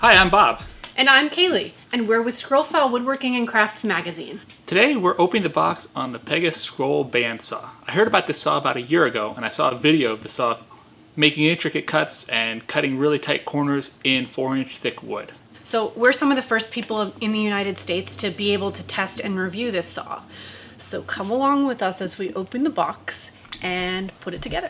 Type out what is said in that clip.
Hi, I'm Bob. And I'm Kaylee, and we're with Scroll Saw Woodworking and Crafts magazine. Today we're opening the box on the Pegas scroll bandsaw. I heard about this saw about a year ago, and I saw a video of the saw making intricate cuts and cutting really tight corners in 4-inch thick wood. So we're some of the first people in the United States to be able to test and review this saw. So come along with us as we open the box and put it together.